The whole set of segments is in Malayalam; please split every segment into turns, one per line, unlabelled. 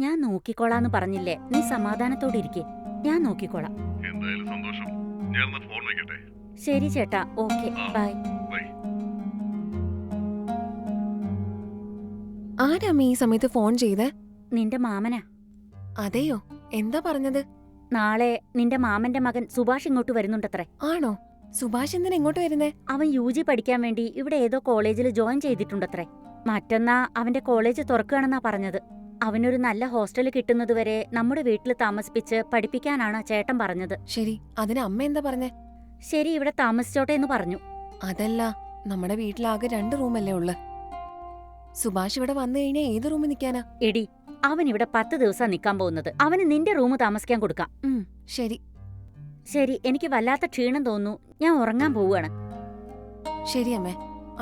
ഞാൻ നോക്കിക്കോളാന്ന് പറഞ്ഞില്ലേ, നീ സമാധാനത്തോടെ ഇരിക്കെ. ഞാൻ നോക്കിക്കോളാം.
എന്തായാലും സന്തോഷം. ഞാൻ ഫോൺ വെക്കട്ടെ.
ശരി ചേട്ടാ, ഓക്കെ, ബൈ.
ബൈ.
ആരാമ്മ ഈ സമയത്ത് ഫോൺ ചെയ്തേ?
നിന്റെ മാമനാ.
അതെയോ? എന്താ പറഞ്ഞത്?
നാളെ നിന്റെ മാമന്റെ മകൻ സുഭാഷ് ഇങ്ങോട്ട് വരുന്നുണ്ടത്രേ.
ആണോ? സുഭാഷ് എന്തിനാ ഇങ്ങോട്ട് വരുന്നേ?
അവൻ UG പഠിക്കാൻ വേണ്ടി ഇവിടെ ഏതോ കോളേജിൽ ജോയിൻ ചെയ്തിട്ടുണ്ടത്രേ. മറ്റന്നാ അവന്റെ കോളേജ് തുറക്കുകയാണെന്നാ പറഞ്ഞത്. അവനൊരു നല്ല ഹോസ്റ്റൽ കിട്ടുന്നതുവരെ നമ്മുടെ വീട്ടിൽ താമസിപ്പിച്ച് പഠിപ്പിക്കാനാണ് ചേട്ടൻ പറഞ്ഞത്.
ശരി, അതിന് അമ്മ എന്താ പറഞ്ഞേ?
ശരി, ഇവിടെ താമസിച്ചോട്ടെ എന്ന് പറഞ്ഞു.
അതല്ല, നമ്മുടെ വീട്ടിലാകെ 2 റൂമല്ലേ ഉള്ളു. സുഭാഷ് ഇവിടെ വന്നു കഴിഞ്ഞാൽ ഏത് റൂമിൽ നിൽക്കാനാ?
എടി, അവൻ ഇവിടെ 10 ദിവസം നിൽക്കാൻ പോകുന്നത്. അവന് നിന്റെ റൂം താമസിക്കാൻ കൊടുക്കാം.
ശരി
ശരി, എനിക്ക് വല്ലാത്ത ക്ഷീണം തോന്നുന്നു. ഞാൻ ഉറങ്ങാൻ പോവുകയാണ്.
ശരി അമ്മേ.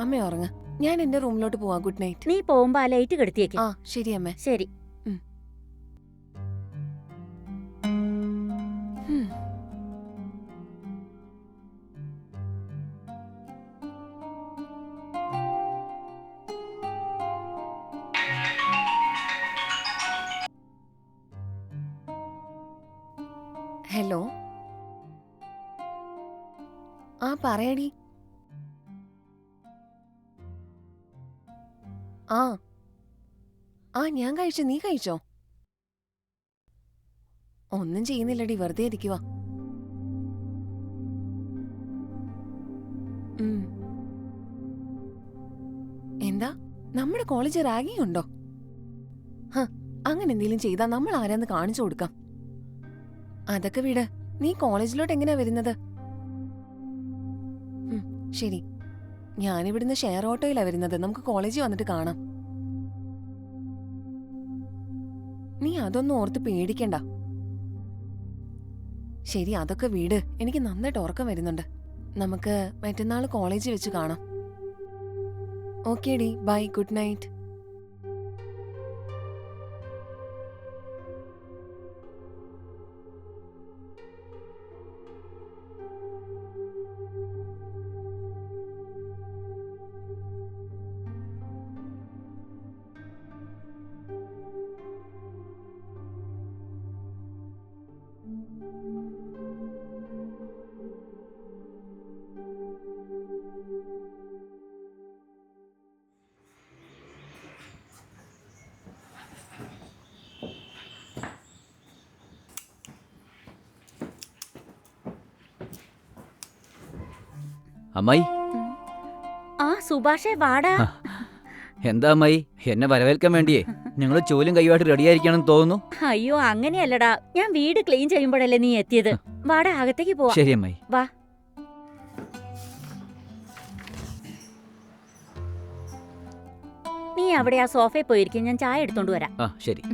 അമ്മ ഉറങ്ങ, ഞാൻ എന്റെ റൂമിലോട്ട് പോവാ. Good night.
നീ പോകുമ്പോ ആ ലൈറ്റ് കെടുത്തിയേക്ക്.
ആ ശരി അമ്മേ.
ശരി.
ഹലോ. ആ പറയടി. ആ ആ ഞാൻ കഴിച്ചു. നീ കഴിച്ചോ? ഒന്നും ചെയ്യുന്നില്ലടി, വെറുതെ ഇരിക്കുവാ. എന്താ, നമ്മുടെ കോളേജ് റാഗിങ് ഉണ്ടോ? അങ്ങനെ എന്തെങ്കിലും ചെയ്താ നമ്മൾ ആരാന്ന് കാണിച്ചു കൊടുക്കാം. അതൊക്കെ വിട്. നീ കോളേജിലോട്ട് എങ്ങനെയാ വരുന്നത്? ശരി, ഞാനിവിടുന്ന് ഷെയർ ഓട്ടോയിലാ വരുന്നത്. നമുക്ക് കോളേജിൽ വന്നിട്ട് കാണാം. നീ അതൊന്നും ഓർത്ത് പേടിക്കണ്ട. ശരി, അതൊക്കെ വീട്. എനിക്ക് നന്നായിട്ട് ഉറക്കം വരുന്നുണ്ട്. നമുക്ക് മറ്റന്നാൾ കോളേജിൽ വെച്ച് കാണാം. ഓക്കേ ഡി, ബൈ, ഗുഡ് നൈറ്റ്.
അമ്മായി.
ആ സുഭാഷേ, വാടാ.
എന്താ അമ്മായി, എന്നെ വരവേൽക്കാൻ വേണ്ടിയേ ഞങ്ങൾ ചോലും കൈയുമായിട്ട് റെഡിയായിരിക്കണമെന്ന് തോന്നുന്നു.
അയ്യോ, അങ്ങനെയല്ലടാ. ഞാൻ വീട് ക്ലീൻ ചെയ്യുമ്പോഴല്ലേ നീ എത്തിയത്. വാടാ, അകത്തേക്ക് പോവാ.
ശരി അമ്മായി.
വാ. നീ അവിടെ ആ സോഫയിൽ പോയിരിക്കും, ഞാൻ ചായ എടുത്തോണ്ട് വരാം.
ആ ശരി.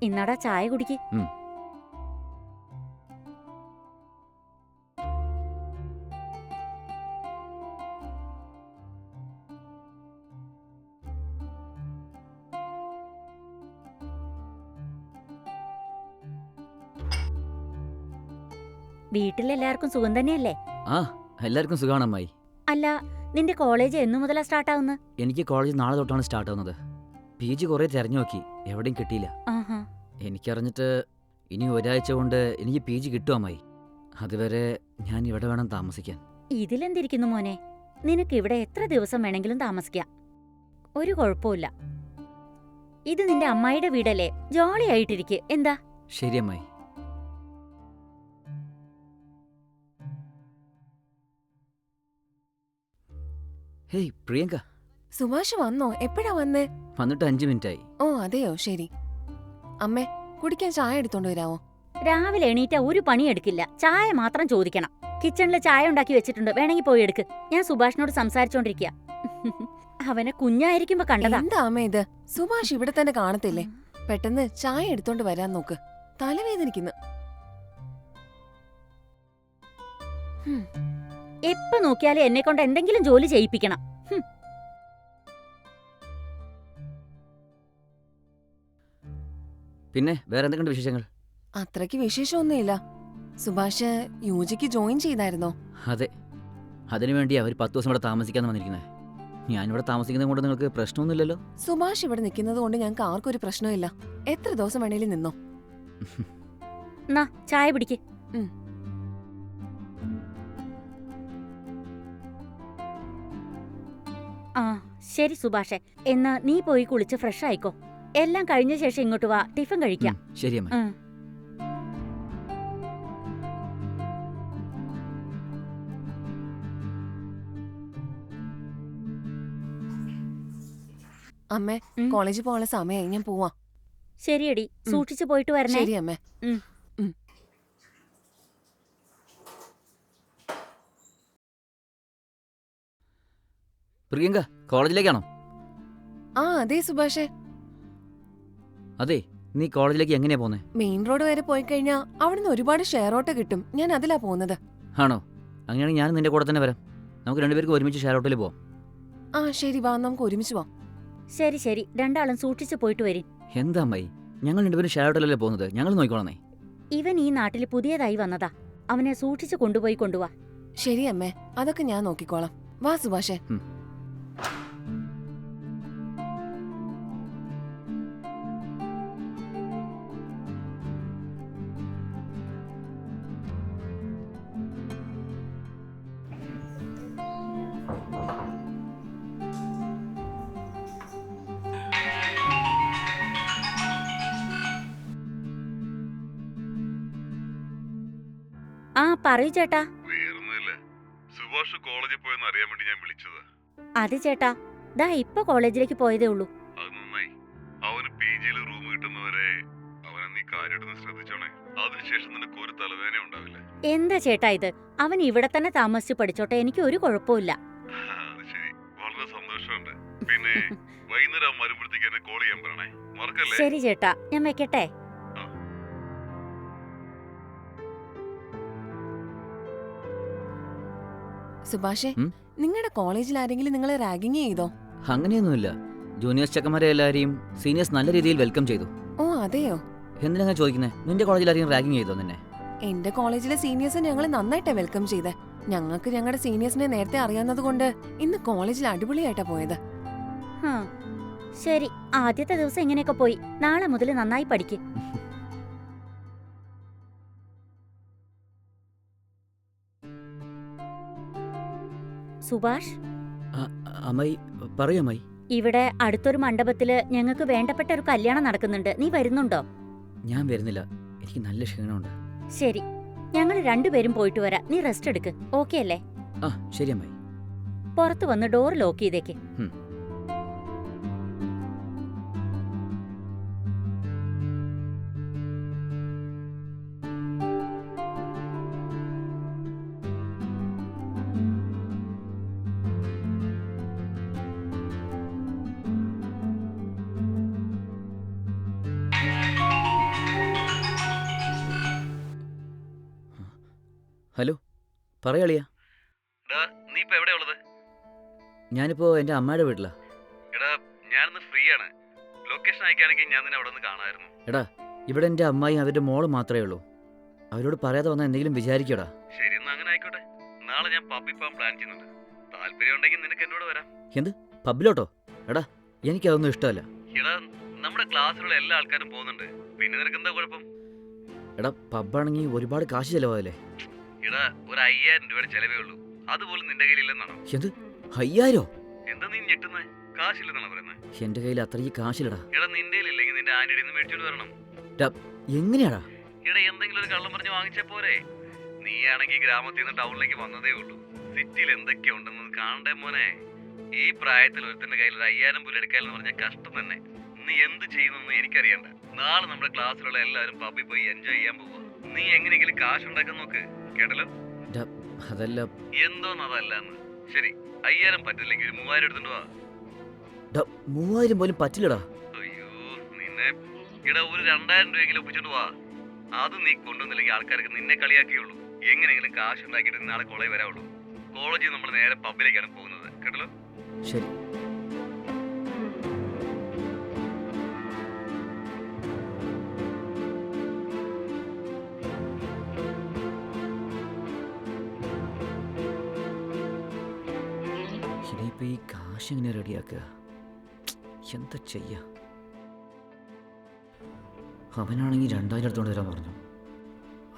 ഇന്നടാ ചായ കുടിക്ക്. വീട്ടിലെല്ലാവർക്കും സുഖം തന്നെയല്ലേ?
ആ, എല്ലാവർക്കും സുഖമാണ് അമ്മായി.
അല്ല, നിന്റെ കോളേജ് എന്നു മുതലാ സ്റ്റാർട്ടാവുന്നത്?
എനിക്ക് കോളേജ് നാളെ തൊട്ടാണ് സ്റ്റാർട്ട് ആവുന്നത്. PG കുറെ തെരഞ്ഞു നോക്കി, എവിടെയും കിട്ടിയില്ല. എനിക്കറിഞ്ഞിട്ട് ഇനി ഒരാഴ്ച കൊണ്ട് എനിക്ക് PG കിട്ടും അമ്മായി. അതുവരെ ഞാൻ ഇവിടെ വേണം താമസിക്കാൻ.
ഇതിലെന്തിരിക്കുന്നു മോനെ, നിനക്ക് ഇവിടെ എത്ര ദിവസം വേണമെങ്കിലും താമസിക്കാം. ഒരു കുഴപ്പമില്ല. ഇത് നിന്റെ അമ്മായിയുടെ വീടല്ലേ, ജോളി ആയിട്ടിരിക്കെ. എന്താ?
ശരി അമ്മായി. ഹേയ് പ്രിയങ്ക.
സുഭാഷ് വന്നോ? എപ്പോഴാ വന്നേ?
വന്നിട്ട് 5 മിനിറ്റായി.
ഓ അതെയോ, ശരി. അമ്മേ, കുടിക്കാൻ ചായ എടുത്തോണ്ട് വരാമോ?
രാവിലെ എണീറ്റ ഒരു പണിയെടുക്കില്ല, ചായ മാത്രം ചോദിക്കണം. കിച്ചണില് ചായ ഉണ്ടാക്കി വെച്ചിട്ടുണ്ട്, വേണമെങ്കിൽ പോയി എടുക്ക്. ഞാൻ സുഭാഷിനോട് സംസാരിച്ചോണ്ടിരിക്കുക. അവനെ കുഞ്ഞായിരിക്കുമ്പോ കണ്ടതാ.
എന്താ അമ്മ ഇത്? സുഭാഷ് ഇവിടെ തന്നെ കാണത്തില്ലേ? പെട്ടെന്ന് ചായ എടുത്തോണ്ട് വരാൻ നോക്ക്. തലവേദനിക്കുന്നു.
എപ്പോ നോക്കിയാലും എന്നെ കൊണ്ട് എന്തെങ്കിലും ജോലി ചെയ്യിപ്പിക്കണം.
പിന്നെ വേറെ എന്തൊക്കെയുണ്ട് വിശേഷങ്ങൾ?
അത്രയ്ക്ക് വിശേഷമൊന്നുമില്ല. സുഭാഷ് യുജിക്ക് ജോയിൻ ചെയ്തായിരുന്നോ?
അതെ, അതിനുവേണ്ടി അവർ 10 ദിവസം ഇവിടെ താമസിക്കാന്ന് വന്നിരിക്കുന്നത്. ഞാനിവിടെ താമസിക്കുന്നത് കൊണ്ട് നിങ്ങൾക്ക് പ്രശ്നമൊന്നുമില്ലല്ലോ?
സുഭാഷ് ഇവിടെ നിൽക്കുന്നത് കൊണ്ട് ഞങ്ങൾക്ക് ആർക്കും ഒരു പ്രശ്നമില്ല. എത്ര ദിവസം വേണേലും നിന്നോ.
നാ ചായ പിടിക്ക്. ആ ശരി സുഭാഷേ, എന്നാ നീ പോയി കുളിച്ച് ഫ്രഷ് ആയിക്കോ. എല്ലാം കഴിഞ്ഞ ശേഷം ഇങ്ങോട്ട് വാ, ടിഫിൻ കഴിക്കാം.
ശരി അമ്മ.
ഉം.
അമ്മേ,
ഉം.
കോളേജിൽ പോകാനുള്ള സമയമായി, ഞാൻ പോവാ.
ശരിയടി, സൂക്ഷിച്ചു പോയിട്ട് വരണേ.
ശരി അമ്മേ.
ഉം.
പ്രിയങ്ക കോളേജിലേക്കാണോ?
ആ അതെ സുഭാഷേ.
അതെ, നീ കോളേജിലേക്ക് എങ്ങനെയാ പോന്നെ?
മെയിൻ റോഡ് വരെ പോയി കഴിഞ്ഞാ അവിടുന്ന് ഒരുപാട് ഷെയർ ഓട്ടോ കിട്ടും. ഞാൻ അതിലാ പോകുന്നത്.
ആണോ? അങ്ങനെയാണെങ്കിൽ ഞാൻ നിന്റെ കൂടെ തന്നെ വരാം. നമുക്ക് രണ്ടുപേർക്ക് ഒരുമിച്ച് ഷെയർ ഓട്ടോയിൽ പോവാം.
ആ ശരി, വാ, നമുക്ക് ഒരുമിച്ച് പോവാം.
ശരി ശരി, രണ്ടാളും സൂക്ഷിച്ചു പോയിട്ട് വരും.
എന്താ അമ്മായി, ഞങ്ങൾ രണ്ടുപേരും ഷെയർ ഓട്ടോയിലല്ലേ പോകുന്നത്, ഞങ്ങൾ നോക്കിക്കോളന്നേ.
ഇവൻ ഈ നാട്ടിൽ പുതിയതായി വന്നതാ, അവനെ സൂക്ഷിച്ചു കൊണ്ടുപോവാ.
ശരി അമ്മേ, അതൊക്കെ ഞാൻ നോക്കിക്കോളാം. വാ സുഭാഷേ.
ആ പറയൂ ചേട്ടാ.
വേറൊന്നുമില്ല, സുഭാഷ് കോളേജിൽ പോയെന്ന് അറിയാൻ വേണ്ടി ഞാൻ വിളിച്ചത്.
അതെ ചേട്ടാ, ദാ ഇപ്പൊ കോളേജിലേക്ക് പോയതേ ഉള്ളൂ.
അത് നന്നായി. അവന് PG-യിൽ റൂം കിട്ടുന്നവരെ അവനെ നീ കാര്യമായിട്ടൊന്ന് ശ്രദ്ധിച്ചോണേ. അതിനുശേഷം നിനക്ക് ഒരു തലവേദന ഉണ്ടാവില്ല.
എന്താ ചേട്ടാ ഇത്? അവൻ ഇവിടെ തന്നെ താമസിച്ച് പഠിച്ചോട്ടെ, എനിക്ക് ഒരു കുഴപ്പമില്ല.
അത് ശരി, വളരെ സന്തോഷമുണ്ട്. പിന്നെ വൈകുന്നേരം വരുമ്പോഴത്തേക്ക് എന്നെ കോൾ ചെയ്യാൻ പറയണേ, മറക്കല്ലേ?
ശരി ചേട്ടാ, ഞാൻ വെക്കട്ടെ.
സുഭാഷേ, നിങ്ങളുടെ കോളേജിൽ ആരെങ്കിലും നിങ്ങളെ റാഗിങ് ചെയ്തോ?
അങ്ങനെയൊന്നുമില്ല. ജൂനിയേഴ്സ് ചെക്കന്മാരെ എല്ലാരെയും സീനിയേഴ്സ് നല്ല രീതിയിൽ വെൽക്കം ചെയ്തു.
ഓ അതെയോ?
എന്തിനാ ചോദിക്കുന്നത്? നിന്റെ കോളേജിൽ ആരെയും റാഗിങ് ചെയ്തോ നിന്നെ?
എന്റെ കോളേജിലെ സീനിയേഴ്സ് ഞങ്ങളെ നന്നായിട്ടാ വെൽക്കം ചെയ്തേ. ഞങ്ങൾക്ക് ഞങ്ങളുടെ സീനിയേഴ്സിനെ നേരത്തെ അറിയാവുന്നത് കൊണ്ട് ഇന്ന് കോളേജിൽ അടിപൊളിയായിട്ടാ പോയത്.
ഹാ, ശരി, ആദ്യത്തെ ദിവസം ഇങ്ങനെയൊക്കെ പോയി. നാളെ മുതൽ നന്നായി പഠിക്ക്. സുഭാഷ്,
അമ്മായി പറയൂ അമ്മായി.
ഇവിടെ അടുത്തൊരു മണ്ഡപത്തില് ഞങ്ങൾക്ക് വേണ്ടപ്പെട്ട ഒരു കല്യാണം നടക്കുന്നുണ്ട്. നീ വരുന്നുണ്ടോ?
ഞാൻ വരുന്നില്ല, എനിക്ക് നല്ല ക്ഷീണമുണ്ട്.
ശരി, ഞങ്ങൾ രണ്ടുപേരും പോയിട്ട് വരാം. നീ റെസ്റ്റ് എടുക്ക്, ഓക്കെ അല്ലേ?
ആ ശരി അമ്മായി.
പുറത്ത് വന്ന് ഡോർ ലോക്ക് ചെയ്തേക്ക്.
ഹലോ, പറയാളിയാ.
നീ ഇപ്പൊ എവിടെയാ ഉള്ളത്?
ഞാനിപ്പോ എന്റെ അമ്മയുടെ വീട്ടിലാ.
എടാ, ഞാനിന്ന് ഫ്രീ ആണ്. ലൊക്കേഷൻ അയക്കുകയാണെങ്കിൽ ഞാൻ നിന്നെ അവിടെ നിന്ന് കാണാമായിരുന്നു.
എടാ, ഇവിടെ എന്റെ അമ്മായും അവരുടെ മോള് മാത്രമേ ഉള്ളൂ. അവരോട് പറയാതെ വന്നാൽ എന്തെങ്കിലും വിചാരിക്കടാ.
ശരി, എന്നാ അങ്ങനെ ആയിക്കോട്ടെ. നാളെ ഞാൻ പബ്ബിൽ പോകാൻ പ്ലാൻ ചെയ്യുന്നുണ്ട്. താല്പര്യം ഉണ്ടെങ്കിൽ നിനക്ക് എന്നോട് വരാം.
എന്ത് പബ്ബിലോട്ടോ? എടാ, എനിക്കതൊന്നും ഇഷ്ടമല്ല.
എടാ, നമ്മുടെ ക്ലാസ്സിലുള്ള എല്ലാ ആൾക്കാരും പോകുന്നുണ്ട്. പിന്നെ നിനക്ക് എന്താ കുഴപ്പം?
എടാ, പബ്ബാണെങ്കിൽ ഒരുപാട് കാശ് ചെലവായല്ലേ.
എടാ, ഒരു 5000 രൂപയുടെ ചെലവേ ഉള്ളൂ. അതുപോലും നിന്റെ കയ്യിലില്ലെന്നാണോ?
എന്ത് 5000?
എന്താ നീ ഞെട്ടുന്നേ? കാശില്ലെന്നാണോ പറയുന്നത്?
എന്റെ കയ്യിൽ അത്രയ്ക്ക് കാശില്ലടാ.
എടാ, നിന്റെ ഇല്ലെങ്കിൽ നിന്റെ ആന്റിയുടെ നിന്ന് മേടിച്ചോണ്ട് വരണം.
എങ്ങനെയാടാ?
എടാ, എന്തെങ്കിലും ഒരു കള്ളം പറഞ്ഞ് വാങ്ങിച്ചാ പോരെ? നീ ആണെങ്കിൽ ഗ്രാമത്തിൽ നിന്ന് ടൗണിലേക്ക് വന്നതേ ഉള്ളൂ. സിറ്റിയിൽ എന്തൊക്കെയുണ്ടെന്ന് കാണണ്ടേ മോനെ. ഈ പ്രായത്തിൽ ഒരുത്തിന്റെ കയ്യിൽ 5000 പോലും എടുക്കാനെന്ന് പറഞ്ഞാൽ കഷ്ടം തന്നെ. നീ എന്ത് ചെയ്യുന്നൊന്നും എനിക്കറിയണ്ട. നാളെ നമ്മുടെ ക്ലാസ്സിലുള്ള എല്ലാവരും പബ്ബിൽ പോയി എൻജോയ് ചെയ്യാൻ പോവുക. നീ എങ്ങനെയെങ്കിലും കാശ് ഉണ്ടാക്കാൻ നോക്ക്, കേട്ടല്ലോ?
അതല്ല.
എന്തോന്നതല്ലെന്ന്. ശരി, 5000 പറ്റില്ലെങ്കിൽ 3000 എടുത്തിട്ട് വാ.
3000 പോലും പറ്റില്ലടാ.
അയ്യോ നിന്നെ. ഇടാ, ഒരു 2000 രൂപയെങ്കിലും ഒപ്പിച്ചോണ്ട് വാ. അത് നീ കൊണ്ടുവന്നില്ലെങ്കിൽ ആൾക്കാർക്ക് നിന്നെ കളിയാക്കിയുള്ളൂ. എങ്ങനെയെങ്കിലും കാശ് ഉണ്ടാക്കിയിട്ട് നാളെ കോളേജ് വരാവുള്ളൂ. കോളേജിൽ നമ്മൾ നേരെ പബ്ബിലേക്കാണ് പോകുന്നത്, കേട്ടല്ലോ?
ശരി. ഇനിയിപ്പോൾ ഈ കാശ് എങ്ങനെ റെഡിയാക്കുക? എന്താ ചെയ്യാ? അവനാണെങ്കിൽ 2000 എടുത്തോണ്ട് വരാൻ പറഞ്ഞു.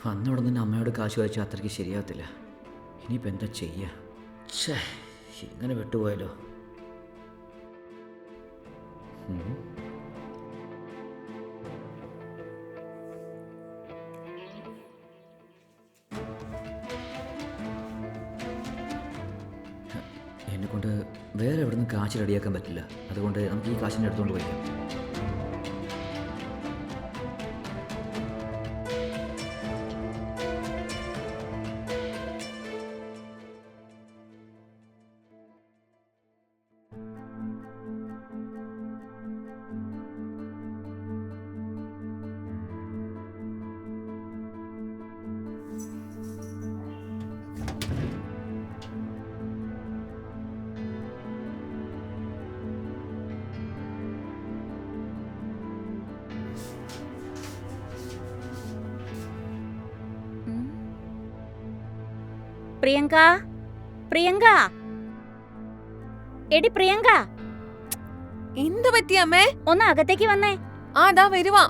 വന്നോടെ തന്നെ അമ്മയോട് കാശ് വായിച്ചാൽ അത്രയ്ക്ക് ശരിയാകത്തില്ല. ഇനിയിപ്പോൾ എന്താ ചെയ്യുക? ഛേ, ഇങ്ങനെ വിട്ടുപോയല്ലോ. എന്നെക്കൊണ്ട് വേറെ എവിടെ നിന്ന് കാശ് റെഡിയാക്കാൻ പറ്റില്ല. അതുകൊണ്ട് നമുക്ക് ഈ കാശിനെ എടുത്തുകൊണ്ട് പോയിക്കാം.
പ്രിയങ്ക, പ്രിയങ്ക, എടി പ്രിയങ്ക,
എന്ത് പറ്റി അമ്മേ?
ഒന്ന് അകത്തേക്ക് വന്നേ.
ദാ വരുവാ.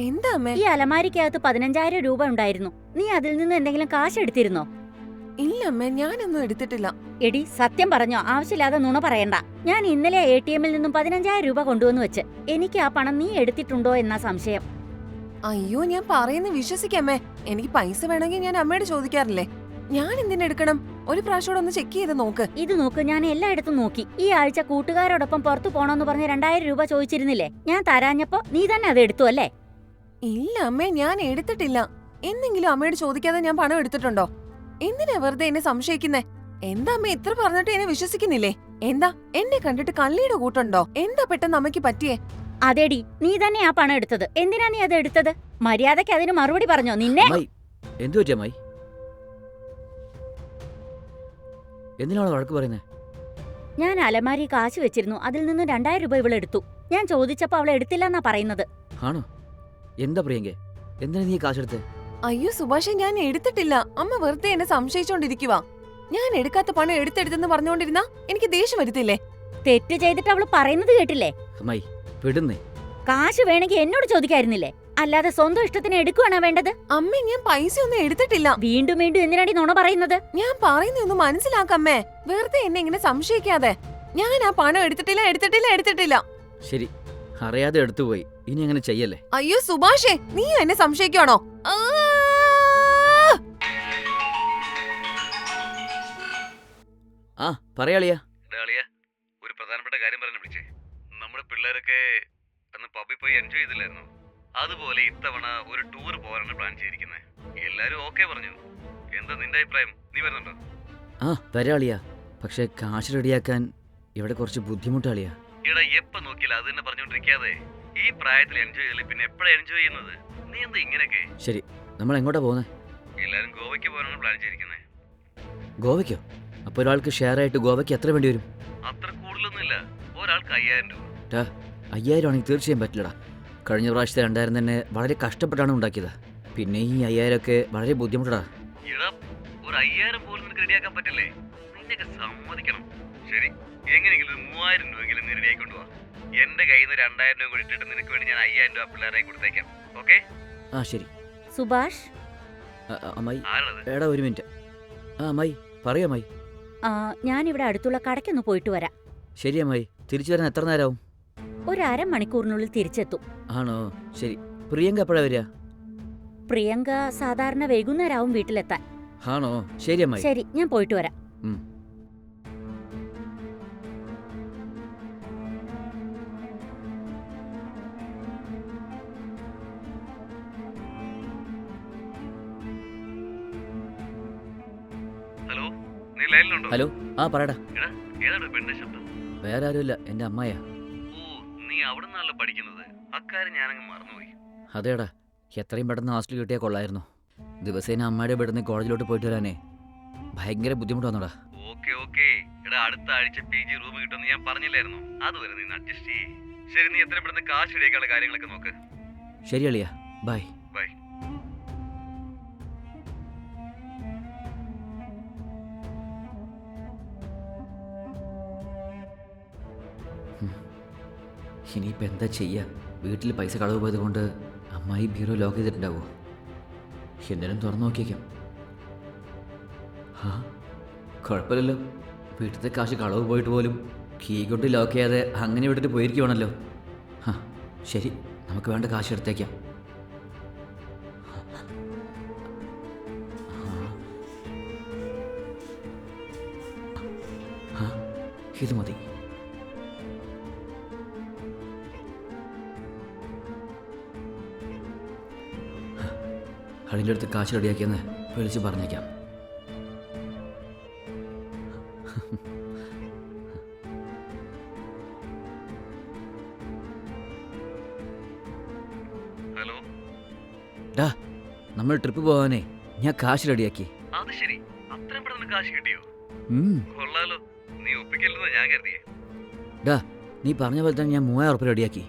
എന്താ അമ്മേ?
ഈ അലമാരിക്കകത്ത് 15,000 രൂപ ഉണ്ടായിരുന്നു. നീ അതിൽ നിന്ന് എന്തെങ്കിലും കാശ് എടുത്തിരുന്നോ?
ഇല്ല അമ്മേ, ഞാനൊന്നും എടുത്തിട്ടില്ല.
എടി സത്യം പറഞ്ഞോ, ആവശ്യമില്ലാതെ നുണ പറയണ്ട. ഞാൻ ഇന്നലെ ATM-ൽ നിന്നും 15,000 രൂപ കൊണ്ടുവന്ന് വെച്ച്. എനിക്ക് ആ പണം നീ എടുത്തിട്ടുണ്ടോ എന്നാ സംശയം.
അയ്യോ, ഞാൻ പറയുന്ന വിശ്വസിക്കമ്മേ. എനിക്ക് പൈസ വേണമെങ്കിൽ ഞാൻ അമ്മയോട് ചോദിക്കാറില്ലേ. ഞാൻ എന്തിനെടുക്കണം? ഒരു പ്രാവശ്യം ഒന്ന് ചെക്ക് ചെയ്ത് നോക്ക്.
ഇത് നോക്ക്, ഞാൻ എല്ലായിടത്തും നോക്കി. ഈ ആഴ്ച കൂട്ടുകാരോടൊപ്പം പുറത്തു പോണോന്ന് പറഞ്ഞ് 2000 രൂപ ചോദിച്ചിരുന്നില്ലേ? ഞാൻ തരാഞ്ഞപ്പോ നീ തന്നെ അത് എടുത്തു അല്ലേ?
ഇല്ല അമ്മേ, ഞാൻ എടുത്തിട്ടില്ല. എന്തെങ്കിലും അമ്മയോട് ചോദിക്കാതെ ഞാൻ പണം എടുത്തിട്ടുണ്ടോ? എന്തിനാ വെറുതെ എന്നെ സംശയിക്കുന്നേ? എന്താ അമ്മ ഇത്ര പറഞ്ഞിട്ട് എന്നെ വിശ്വസിക്കുന്നില്ലേ? എന്താ എന്നെ കണ്ടിട്ട് കള്ളിയുടെ കൂട്ടുണ്ടോ? എന്താ പെട്ടെന്ന് അമ്മയ്ക്ക് പറ്റിയേ?
അതെടി, നീ തന്നെ ആ പണം എടുത്തത്. എന്തിനാ നീ അത് എടുത്തത്? മര്യാദയ്ക്ക് അതിന് മറുപടി പറഞ്ഞോ. നിന്നെ
എന്തു പറ്റിയ അമ്മായി? എന്തിനാണ് വഴക്ക് പറയുന്നത്?
ഞാൻ അലമാരി കാശ് വെച്ചിരുന്നു. അതിൽ നിന്ന് 2000 രൂപ ഇവളെടുത്തു. ഞാൻ ചോദിച്ചപ്പോ അവളെ എടുത്തില്ലെന്നാ പറയുന്നത്.
ആണോ? എന്താ പ്രിയങ്കേ, എന്തിനാ നീ കാശെടുത്തേ?
അയ്യോ സുഭാഷ്, ഞാൻ എടുത്തിട്ടില്ല. അമ്മ വെറുതെ എന്നെ സംശയിച്ചോണ്ടിരിക്കുവാ. ഞാൻ എടുക്കാത്ത പണം എടുത്തെടുത്തെന്ന് പറഞ്ഞുകൊണ്ടിരുന്നാ എനിക്ക് ദേഷ്യം വരുത്തില്ലേ?
തെറ്റ് ചെയ്തിട്ട് അവള് പറയുന്നത് കേട്ടില്ലേ?
അമ്മായി വിടുന്നേ.
കാശ് വേണമെങ്കിൽ എന്നോട് ചോദിക്കായിരുന്നില്ലേ? അല്ലാതെ സ്വന്തം ഇഷ്ടത്തിന് എടുക്കുവാണോ വേണ്ടത്?
അമ്മേ, ഞാൻ പൈസ ഒന്നും എടുത്തിട്ടില്ല.
വീണ്ടും വീണ്ടും എന്തിനാടി നുണ പറയുന്നത്?
ഞാൻ പറയുന്നൊന്ന് മനസ്സിലാക്കമ്മേ. വെറുതെ എന്നെ ഇങ്ങനെ സംശയിക്കാതെ. ഞാൻ ആ പണം എടുത്തിട്ടില്ല.
ശരി, അറിയാതെ എടുത്തുപോയി. ഇനി അങ്ങനെ ചെയ്യല്ലേ.
അയ്യോ സുഭാഷേ, നീ എന്നെ സംശയിക്കുവാണോ?
പറയാളിയാ.
ഒരു പ്രധാനപ്പെട്ട കാര്യം പറഞ്ഞു വിളിച്ചേ. നമ്മുടെ പിള്ളേരൊക്കെ അന്ന് പബ്ബിൽ പോയി എൻജോയ് ചെയ്തില്ലായിരുന്നു? അതുപോലെ ഇത്തവണ ഒരു ടൂർ പോകാനാണ് പ്ലാൻ ചെയ്തിരിക്കുന്നത്. എല്ലാരും ഓക്കെ പറഞ്ഞു. എന്താ നിന്റെ അഭിപ്രായം? നീ വരുന്നുണ്ടോ?
വരാളിയാ. പക്ഷെ കാശ് റെഡിയാക്കാൻ ഇവിടെ കുറച്ച് ബുദ്ധിമുട്ടാളിയാ.
എടാ, എപ്പ നോക്കിയാലും അത് തന്നെ പറഞ്ഞോണ്ടിരിക്കാതെ ഈ പ്രായത്തിൽ എൻജോയ് ചെയ്തില്ല പിന്നെ എപ്പോഴാ എൻജോയ് ചെയ്യുന്നത്? നീ എന്താ ഇങ്ങനെയൊക്കെ?
ശരി, നമ്മൾ എങ്ങോട്ടാ പോകുന്നത്?
എല്ലാരും ഗോവയ്ക്ക് പോകാനാണ് പ്ലാൻ ചെയ്തിരിക്കുന്നത്.
ഗോവയ്ക്കോ? അപ്പോൾ ഒരാൾക്ക് ഷെയർ ആയിട്ട് ഗോവയ്ക്ക് എത്ര വേണ്ടി വരും?
അത്ര കൂടുതലൊന്നുമില്ല, ഒരാൾക്ക് 5000 രൂപ.
5000 ആണെങ്കിൽ തീർച്ചയായും പറ്റില്ലടാ. കഴിഞ്ഞ പ്രാവശ്യത്തെ 2000 തന്നെ വളരെ കഷ്ടപ്പെട്ടാണ് ഉണ്ടാക്കിയത്. പിന്നെ ഈ 5000 ഒക്കെ വളരെ ബുദ്ധിമുട്ടാ.
എടാ, ഒരു 5000 പോലും നിനക്ക് റെഡിയാക്കാൻ പറ്റില്ലേ? നിന്നെയൊക്കെ സമ്മതിക്കണം. ശരി, എങ്ങനെയെങ്കിലും 3000 രൂപയെങ്കിലും നീ റെഡിയായിക്കൊണ്ട് പോവാ. എന്റെ കയ്യിൽ നിന്ന് 2000 രൂപ കൂടി ഇട്ടിട്ട് നിനക്ക് വേണ്ടി ഞാൻ 5000 രൂപ പിള്ളേരായി കൊടുത്തേക്കാം. ഓക്കെ?
ശരി.
സുഭാഷ്,
അമ്മായി.
ആരാണത്?
എടാ ഒരു മിനിറ്റ്. അമ്മായി പറയൂ. അമ്മായി,
ഞാനിവിടെ അടുത്തുള്ള കടയ്ക്കൊന്ന് പോയിട്ട് വരാം.
ശരി അമ്മായി. തിരിച്ചു വരാൻ എത്ര നേരമാവും?
ഒരു അരമണിക്കൂറിനുള്ളിൽ തിരിച്ചെത്തും.
ആണോ? ശരി. പ്രിയങ്ക എപ്പോഴാ വരിക?
പ്രിയങ്ക സാധാരണ വൈകുന്നേരമാവും വീട്ടിലെത്താൻ.
ആണോ? ശരി അമ്മായി.
ശരി, ഞാൻ പോയിട്ട് വരാം.
ഹലോ, നീ ലൈനിലുണ്ടോ?
ഹലോ. പറയടാ.
എടാ, ഏതാണ് പെണ്ണിന്റെ ശബ്ദം?
വേറെ ആരുമില്ല, എൻ്റെ അമ്മായാ.
നീ അവിടെ നിന്നാണല്ലോ പഠിക്കുന്നത്. അക്കാര്യം ഞാനങ്ങ് മറന്നുപോയി.
അതേടാ, എത്രയും പെട്ടെന്ന് ഹോസ്റ്റൽ കിട്ടിയാൽ കൊള്ളായിരുന്നു. ദിവസേന അമ്മയുടെ ഇവിടുന്ന് കോളേജിലോട്ട് പോയിട്ട് വരാനേ ഭയങ്കര ബുദ്ധിമുട്ട് വന്നോടാ.
ഓക്കെ എടാ, അടുത്ത ആഴ്ച PG റൂം കിട്ടുമെന്ന് ഞാൻ പറഞ്ഞില്ലായിരുന്നു. അതുവരെ നീ അഡ്ജസ്റ്റ് ചെയ്യ്. ശരി, നീ എത്ര പെട്ടെന്ന് കാശ് ഇടേക്കാനുള്ള കാര്യങ്ങളൊക്കെ നോക്ക്.
ശരി അളിയ, ബൈ.
ബൈ.
ഇനിയിപ്പോൾ എന്താ ചെയ്യുക? വീട്ടിൽ പൈസ കളവ് പോയത് കൊണ്ട് അമ്മായി ബീറോ ലോക്ക് ചെയ്തിട്ടുണ്ടാവുമോ? എന്തായാലും തുറന്നു നോക്കിയേക്കാം. ആ കുഴപ്പമില്ലല്ലോ, വീട്ടിലത്തെ കാശ് കളവ് പോയിട്ട് പോലും കീ കൊണ്ട് ലോക്ക് ചെയ്യാതെ അങ്ങനെ വിട്ടിട്ട് പോയിരിക്കുവാണല്ലോ. ആ ശരി, നമുക്ക് വേണ്ട കാശ് എടുത്തേക്കാം. ആ ഇത് മതി. അതിൻ്റെ അടുത്ത് കാശ് റെഡിയാക്കിയെന്ന് വിളിച്ച് പറഞ്ഞേക്കാം.
ഹലോ.
ഡാ, നമ്മൾ ട്രിപ്പ് പോകാനേ ഞാൻ കാശ് റെഡിയാക്കി.
അത് ശരി, അത്രയും പെട്ടെന്ന് കാശ് കിട്ടിയോ?
ഉം.
കൊള്ളാലോ, നീ ഒപ്പിക്കല്ലെന്ന് ഞാൻ കരുതിയേ.
ഡാ, നീ പറഞ്ഞ പോലെ തന്നെ ഞാൻ 3000 ഉറുപ്പിക റെഡിയാക്കി.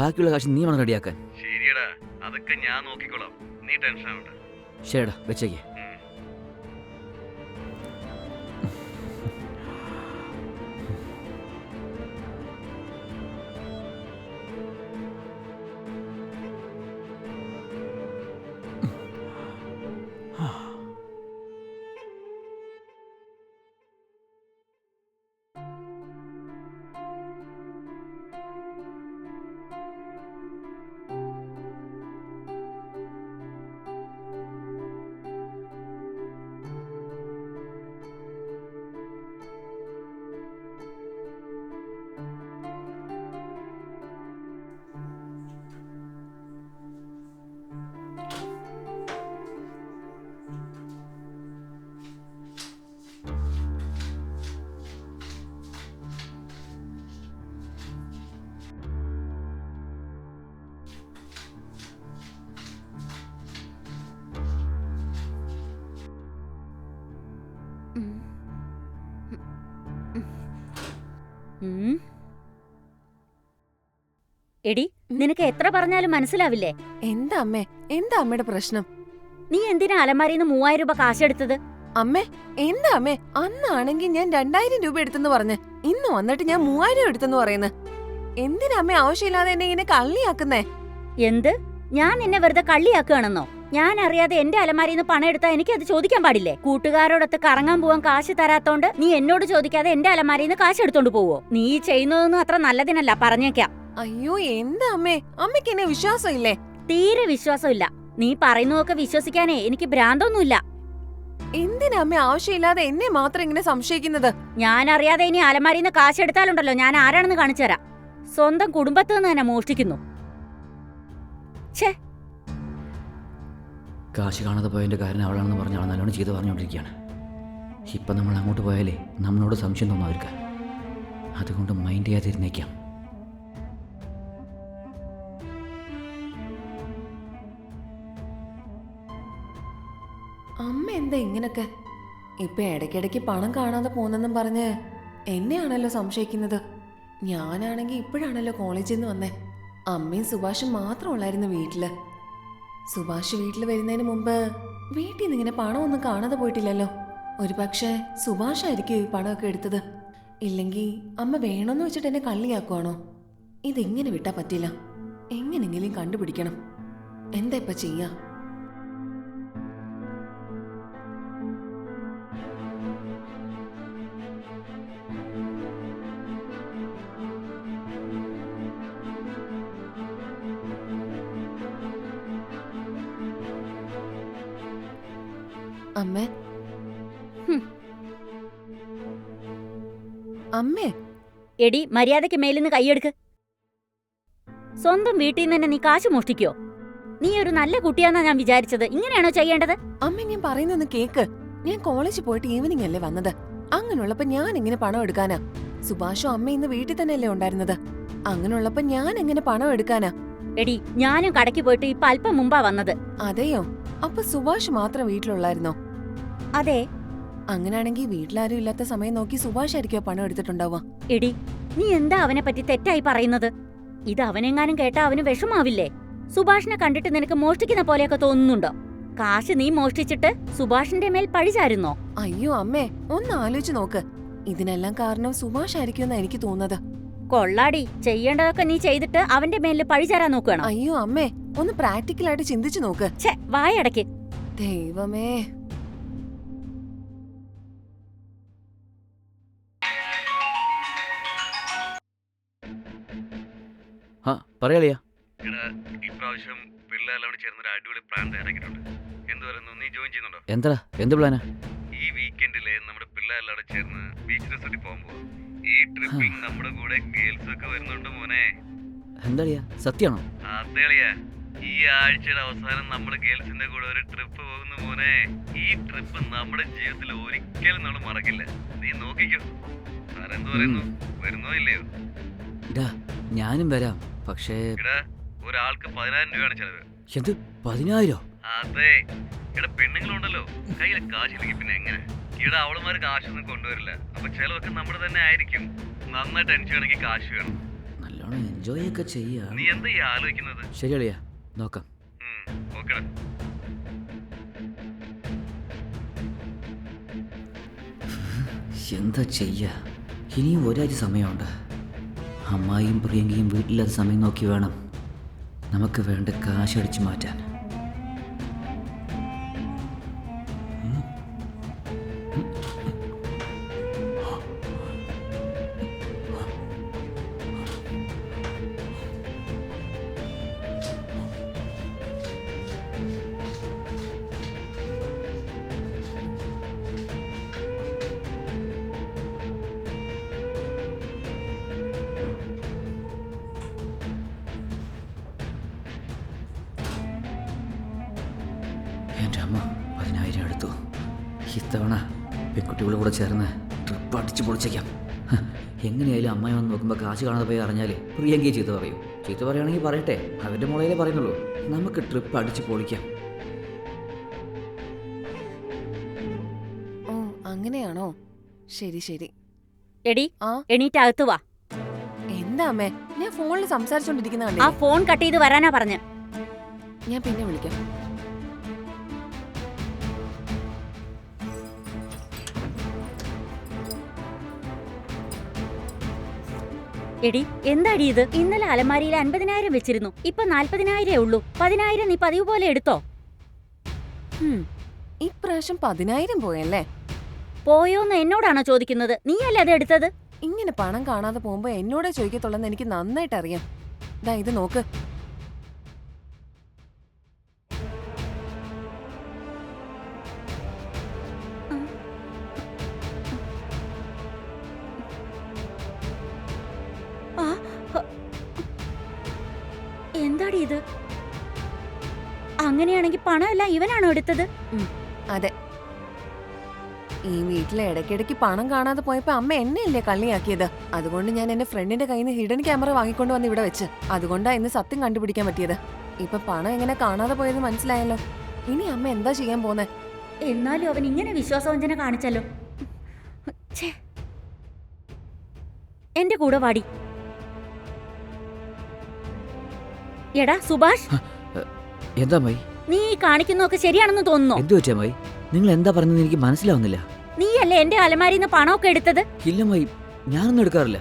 ബാക്കിയുള്ള കാശ് നീ വേണം റെഡിയാക്കാൻ.
ശരിയടാ, അതൊക്കെ ഞാൻ നോക്കിക്കോളാം, നീ ടെൻഷൻ ആവണ്ട.
ശരിടാ, വെച്ചേക്കേ.
എടി, നിനക്ക് എത്ര പറഞ്ഞാലും മനസ്സിലാവില്ലേ?
എന്താ അമ്മേ, എന്താ അമ്മയുടെ പ്രശ്നം?
നീ എന്തിനാ അലമാരിന്ന് 3000 രൂപ കാശെടുത്തത്?
അമ്മേ എന്താ അമ്മേ, അന്നാണെങ്കിൽ ഞാൻ 2000 രൂപ എടുത്തെന്ന് പറഞ്ഞ് ഇന്ന് വന്നിട്ട് ഞാൻ 3000 എടുത്തെന്ന് പറയുന്നു. എന്തിനാ അമ്മേ ആവശ്യമില്ലാതെ എന്നെ ഇങ്ങനെ കള്ളിയാക്കുന്നേ?
എന്ത്? ഞാൻ നിന്നെ വെറുതെ കള്ളിയാക്കുകയാണെന്നോ? ഞാൻ അറിയാതെ എന്റെ അലമാരിന്ന് പണം എടുത്താ എനിക്ക് അത് ചോദിക്കാൻ പാടില്ലേ? കൂട്ടുകാരോടൊത്ത് കറങ്ങാൻ പോവാൻ കാശ് തരാത്തോണ്ട് നീ എന്നോട് ചോദിക്കാതെ എന്റെ അലമാരിന്ന് കാശ് എടുത്തോണ്ട് പോവോ? നീ ചെയ്യുന്നതൊന്നും അത്ര നല്ലതിനല്ല, പറഞ്ഞേക്കാം.
അയ്യോ എന്താ അമ്മേ, അമ്മയ്ക്ക് എന്നെ വിശ്വാസം ഇല്ലേ?
തീരെ വിശ്വാസമില്ല. നീ പറയുന്നതൊക്കെ വിശ്വസിക്കാനേ എനിക്ക് ഭ്രാന്തൊന്നുമില്ല.
എന്തിനാ അമ്മ ആവശ്യമില്ലാതെ എന്നെ മാത്രം ഇങ്ങനെ സംശയിക്കുന്നത്?
ഞാൻ അറിയാതെ ഇനി അലമാരിന്ന് കാശ് എടുത്താലുണ്ടല്ലോ, ഞാൻ ആരാണെന്ന് കാണിച്ചു തരാം. സ്വന്തം കുടുംബത്ത് നിന്ന് തന്നെ മോഷ്ടിക്കുന്നു. ഛേ,
കാശ് കാണാതെ പോയതിൻ്റെ കാരണം അവളാണെന്ന് പറഞ്ഞ് അവൾ നല്ലോണം ചെയ്ത് പറഞ്ഞുകൊണ്ടിരിക്കുകയാണ്. ഇപ്പം നമ്മൾ അങ്ങോട്ട് പോയാലേ നമ്മളോട് സംശയം തോന്നും അവർക്ക്. അതുകൊണ്ട് മൈൻഡ് ചെയ്യാതിരുന്നേക്കാം.
അമ്മ എന്താ ഇങ്ങനൊക്കെ? ഇപ്പൊ ഇടയ്ക്കിടയ്ക്ക് പണം കാണാതെ പോന്നെന്നും പറഞ്ഞ് എന്നെയാണല്ലോ സംശയിക്കുന്നത്. ഞാനാണെങ്കി ഇപ്പോഴാണല്ലോ കോളേജിൽ നിന്ന് വന്നേ. അമ്മയും സുഭാഷും മാത്രം ഉള്ളായിരുന്നു വീട്ടില്. സുഭാഷ് വീട്ടിൽ വരുന്നതിന് മുമ്പ് വീട്ടിൽ നിന്ന് ഇങ്ങനെ പണമൊന്നും കാണാതെ പോയിട്ടില്ലല്ലോ. ഒരു പക്ഷേ സുഭാഷായിരിക്കും ഈ പണമൊക്കെ എടുത്തത്. ഇല്ലെങ്കിൽ അമ്മ വേണമെന്ന് വെച്ചിട്ട് എന്നെ കള്ളിയാക്കുവാണോ? ഇതെങ്ങനെ വിട്ടാ പറ്റില്ല. എങ്ങനെങ്കിലും കണ്ടുപിടിക്കണം. എന്താ ഇപ്പൊ ചെയ്യാ? അമ്മേ, അമ്മേ.
എടി, മര്യാദയ്ക്ക് മേലിന്ന് കൈയെടുക്ക്. സ്വന്തം വീട്ടിൽ നിന്ന് തന്നെ നീ കാശ് മോഷ്ടിക്കോ? നീ ഒരു നല്ല കുട്ടിയാന്നാ ഞാൻ വിചാരിച്ചത്. ഇങ്ങനെയാണോ ചെയ്യേണ്ടത്?
അമ്മ ഞാൻ പറയുന്നൊന്ന് കേക്ക്. ഞാൻ കോളേജിൽ പോയിട്ട് ഈവനിങ് അല്ലേ വന്നത്. അങ്ങനെയുള്ളപ്പോ ഞാൻ എങ്ങനെ പണം എടുക്കാനാ? സുഭാഷും അമ്മ ഇന്ന് വീട്ടിൽ തന്നെയല്ലേ ഉണ്ടായിരുന്നത്. അങ്ങനെയുള്ളപ്പോ ഞാൻ എങ്ങനെ പണം എടുക്കാനാ?
എടി, ഞാനും കടയ്ക്ക് പോയിട്ട് ഇപ്പൊ അല്പം മുമ്പാ വന്നത്.
അതെയോ? അപ്പൊ സുഭാഷ് മാത്രം വീട്ടിലുള്ളായിരുന്നോ?
അതെ.
അങ്ങനെയാണെങ്കിൽ വീട്ടിലാരും ഇല്ലാത്ത സമയം നോക്കി സുഭാഷ് ആയിരിക്കോ പണം എടുത്തിട്ടുണ്ടാവുക?
എടി, നീ എന്താ അവനെ പറ്റി തെറ്റായി പറയുന്നത്? ഇത് അവനെങ്ങാനും കേട്ടാ അവന് വിഷമാവില്ലേ? സുഭാഷിനെ കണ്ടിട്ട് നിനക്ക് മോഷ്ടിക്കുന്ന പോലെയൊക്കെ തോന്നുന്നുണ്ടോ? കാശ് നീ മോഷ്ടിച്ചിട്ട് സുഭാഷിന്റെ മേൽ പഴിചാരുന്നോ?
അയ്യോ അമ്മേ, ഒന്ന് ആലോചിച്ച് നോക്ക്. ഇതിനെല്ലാം കാരണം സുഭാഷ് ആയിരിക്കുമെന്നാ എനിക്ക് തോന്നുന്നത്.
കൊള്ളാടി, ചെയ്യേണ്ടതൊക്കെ നീ ചെയ്തിട്ട് അവന്റെ മേലിൽ പഴിചാരാൻ നോക്കുകയാണോ?
അയ്യോ അമ്മേ, ഒന്ന് പ്രാക്ടിക്കലായിട്ട് ചിന്തിച്ചു നോക്ക്.
ഛെ, വായടക്ക്.
ദൈവമേ.
ആ പറയാളിയാ.
എടാ, ഇപ്രാവശ്യം പിള്ളേരെല്ലാം ചേർന്നൊരു അടിപൊളി പ്ലാൻ തയ്യാറാക്കിയിട്ടുണ്ട്. എന്ത് പറയുന്നു, നീ ജോയിൻ ചെയ്യുന്നുണ്ടോ?
എന്താ എന്ത് പ്ലാനാ?
ഈ വീക്കെൻഡില് നമ്മുടെ പിള്ളേരെല്ലാം ചേർന്ന് ബീച്ച് റിസോർട്ടിൽ പോകാൻ പോവാ. ഈ ട്രിപ്പിൽ നമ്മുടെ കൂടെ ഗേൾസ് ഒക്കെ വരുന്നുണ്ട് മോനെ.
എന്താളിയാ, സത്യാണോ?
അതേളിയാ, ഈ ആഴ്ചയുടെ അവസാനം നമ്മുടെ ഗേൾസിന്റെ കൂടെ ഒരു ട്രിപ്പ് പോകുന്നു മോനെ. ഈ ട്രിപ്പ് നമ്മുടെ ജീവിതത്തിൽ ഒരിക്കലും നമ്മൾ മറക്കില്ല. നീ നോക്കിക്കോ. സാറെന്ത് പറയുന്നു, വരുന്നോ ഇല്ലയോ?
ഇടാ, ഞാനും വരാം. പക്ഷേ
എടാ, ഒരാൾക്ക് 10,000 രൂപയാണ് ചെലവ്.
എന്ത് 10,000?
അതെ. എടാ, പെണ്ണുങ്ങളുണ്ടല്ലോ, കയ്യിലെ കാശില്ലെങ്കിൽ പിന്നെ എങ്ങനെ? ഇവിടെ അവളുമാര് കാശൊന്നും കൊണ്ടുവരില്ല. അപ്പൊ ചെലവൊക്കെ നമ്മുടെ തന്നെ ആയിരിക്കും. നന്നായിട്ട് ടെൻഷനാണെങ്കിൽ കാശ് വേണം.
നല്ലോണം എൻജോയ് ഒക്കെ ചെയ്യാ.
നീ എന്താ ഈ ആലോചിക്കുന്നത്?
ശരിയാളിയാ, നോക്കാം.
ഓക്കെടാ.
എന്താ ചെയ്യാ? ഇനിയും ഒരാഴ്ച സമയമുണ്ട്. അമ്മായിയും പ്രിയങ്കയും വീട്ടിലത് സമയം നോക്കി വേണം നമുക്ക് വേണ്ട കാശ് അടിച്ചു മാറ്റാൻ. എൻ്റെ അമ്മ 10,000 എടുത്തു. ഇത്തവണ പെൺകുട്ടികളുടെ കൂടെ ചേർന്ന് ട്രിപ്പ് അടിച്ചു പൊളിച്ചേക്കാം. എങ്ങനെയായാലും അമ്മായി വന്ന് നോക്കുമ്പോൾ കാശ് കാണാതെ പോയി അറിഞ്ഞാലേ പ്രിയങ്കയെ ചീത്ത പറയും. ചീത്ത പറയുകയാണെങ്കിൽ പറയട്ടെ, അവൻ്റെ മോളേലേ പറയുന്നുള്ളൂ. നമുക്ക് ട്രിപ്പ് അടിച്ചു പൊളിക്കാം.
ഓ, അങ്ങനെയാണോ? ശരി ശരി.
എടി,
ആ
എണീറ്റ് അകത്ത് വാ.
എന്താ അമ്മേ, ഞാൻ ഫോണിൽ സംസാരിച്ചോണ്ടിരിക്കുന്ന
ആ
കണ്ടില്ലേ?
ഫോൺ കട്ട് ചെയ്ത് വരാനാ പറഞ്ഞ്.
ഞാൻ പിന്നെ വിളിക്കാം.
എടി, എന്താടി ഇത്? ഇന്നലെ അലമാരിയിൽ 50,000 വെച്ചിരുന്നു. ഇപ്പൊ 40,000 ഉള്ളൂ. 10,000 നീ പതിവ് പോലെ എടുത്തോ?
ഇപ്രാവശ്യം 10,000 പോയല്ലേ?
പോയോന്ന് എന്നോടാണോ ചോദിക്കുന്നത്? നീയല്ലേ അത് എടുത്തത്?
ഇങ്ങനെ പണം കാണാതെ പോകുമ്പോ എന്നോടേ ചോദിക്കത്തുള്ളെന്ന് എനിക്ക് നന്നായിട്ട് അറിയാം. ദാ ഇത് നോക്ക്.
എന്താടി ഇത്? അങ്ങനെയാണെങ്കിൽ പണമെല്ലാം ഇവനാണോ എടുത്തത്?
അതെ. ഈ വീട്ടിലെ ഇടയ്ക്കിടയ്ക്ക് പണം കാണാതെ പോയപ്പോ അമ്മ എന്നെയല്ലേ കള്ളിയാക്കിയത്. അതുകൊണ്ട് ഞാൻ എന്റെ ഫ്രണ്ടിന്റെ കയ്യിൽ നിന്ന് ഹിഡൻ ക്യാമറ വാങ്ങിക്കൊണ്ട് വന്ന് ഇവിടെ വെച്ച്. അതുകൊണ്ടാ ഇന്ന് സത്യം കണ്ടുപിടിക്കാൻ പറ്റിയത്. ഇപ്പൊ പണം എങ്ങനെ കാണാതെ പോയത് മനസ്സിലായല്ലോ. ഇനി അമ്മ എന്താ ചെയ്യാൻ പോന്നെ?
എന്നാലും അവൻ ഇങ്ങനെ വിശ്വാസവഞ്ചന കാണിച്ചല്ലോ. ഛേ. എന്റെ കൂടെ വാടി. എടാ സുഭാഷ്,
എന്താ അമ്മായി?
നീ ഈ കാണിക്കുന്നതൊക്കെ ശരിയാണെന്ന് തോന്നുന്നു.
എന്തു പറ്റി അമ്മായി? നിങ്ങൾ എന്താ പറഞ്ഞത് എനിക്ക് മനസ്സിലാവുന്നില്ല.
നീയല്ലേ എന്റെ അലമാരിന്ന് പണമൊക്കെ എടുത്തത്?
ഇല്ല അമ്മായി, ഞാനൊന്നും എടുക്കാറില്ല.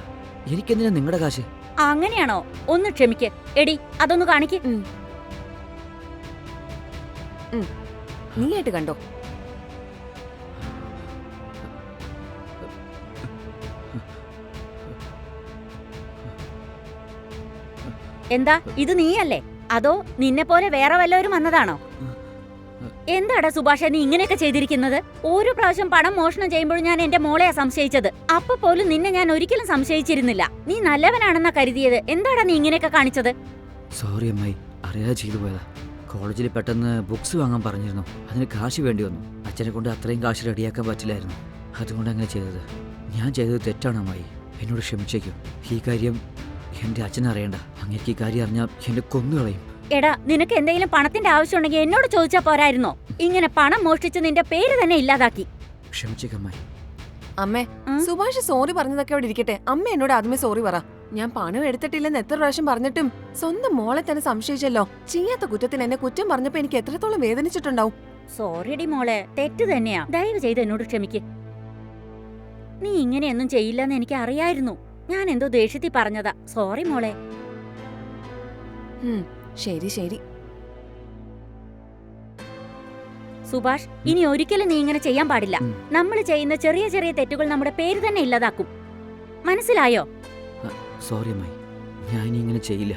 എനിക്കെന്തിനാ നിങ്ങളുടെ കാശ്?
അങ്ങനെയാണോ? ഒന്ന് ക്ഷമിക്ക്. എടി, അതൊന്ന് കാണിക്ക്.
നീയായിട്ട് കണ്ടോ?
എന്താ ഇത് നീയല്ലേ? അതോ നിന്നെ പോലെ വേറെ വല്ലവരും വന്നതാണോ? എന്താടാ സുഭാഷ നീ ഇങ്ങനെയൊക്കെ ചെയ്തിരിക്കുന്നത്? ഓരോ പ്രാവശ്യം പണം മോഷണം ചെയ്യുമ്പോഴും ഞാൻ എന്റെ മോളെയാ സംശയിച്ചത്. അപ്പൊ പോലും നിന്നെ ഞാൻ ഒരിക്കലും സംശയിച്ചിരുന്നില്ല. നീ നല്ലവനാണെന്നാ കരുതിയത്. എന്താടാ നീ ഇങ്ങനെയൊക്കെ കാണിച്ചത്?
സോറി അമ്മായി, അറിയാതെ ചെയ്തു പോയതാ. കോളേജിൽ പെട്ടെന്ന് ബുക്സ് വാങ്ങാൻ പറഞ്ഞിരുന്നു. അതിന് കാശ് വേണ്ടി വന്നു. അച്ഛനെ കൊണ്ട് അത്രയും കാശ് റെഡിയാക്കാൻ പറ്റില്ലായിരുന്നു. അതുകൊണ്ട് അങ്ങനെ ചെയ്തത്. ഞാൻ ചെയ്തത് തെറ്റാണ് അമ്മായി, എന്നോട് ക്ഷമിച്ചേക്കും. ഈ കാര്യം എന്റെ അച്ഛൻ അറിയണ്ട. അങ്ങേക്ക് ഈ കാര്യം അറിഞ്ഞാൽ എന്നെ കൊന്നുകളയും.
എടാ നിനക്ക് എന്തെങ്കിലും പണത്തിന്റെ ആവശ്യമുണ്ടെങ്കിൽ എന്നോട് ചോദിച്ചാ പോരായിരുന്നോ? ഇങ്ങനെ പണം മോഷ്ടിച്ച് നിന്റെ പേര് തന്നെ ഇല്ലാതാക്കി.
ക്ഷമിച്ചേക്കമ്മായി.
അമ്മേ, സുഭാഷ് സോറി പറഞ്ഞതൊക്കെ അവിടെ ഇരിക്കട്ടെ. അമ്മ എന്നോട് ആദ്യമേ സോറി പറ. ഞാൻ പണം എടുത്തിട്ടില്ലെന്ന് എത്ര പ്രാവശ്യം പറഞ്ഞിട്ടും സ്വന്തം മോളെ തന്നെ സംശയിച്ചല്ലോ. ചെയ്യാത്ത കുറ്റത്തിന് എന്നെ കുറ്റം പറഞ്ഞപ്പോ എനിക്ക് എത്രത്തോളം വേദനിച്ചിട്ടുണ്ടാവും.
സോറിടി മോളെ, തെറ്റ് തന്നെയാ. ദയവ് ചെയ്ത് എന്നോട് ക്ഷമിക്ക്. നീ ഇങ്ങനെയൊന്നും ചെയ്യില്ലെന്ന് എനിക്ക് അറിയായിരുന്നു. ഞാൻ എന്തോ ദേഷ്യത്തിൽ പറഞ്ഞതാ. സോറി മോളെ.
ശരി ശരി.
സുഭാഷ്, ഇനി ഒരിക്കലും നീ ഇങ്ങനെ ചെയ്യാൻ പാടില്ല. നമ്മൾ ചെയ്യുന്ന ചെറിയ ചെറിയ തെറ്റുകൾ നമ്മുടെ പേര് തന്നെ ഇല്ലാതാക്കും. മനസ്സിലായോ?
സോറി അമ്മായി, ഞാൻ ഇനി ഇങ്ങനെ ചെയ്യില്ല.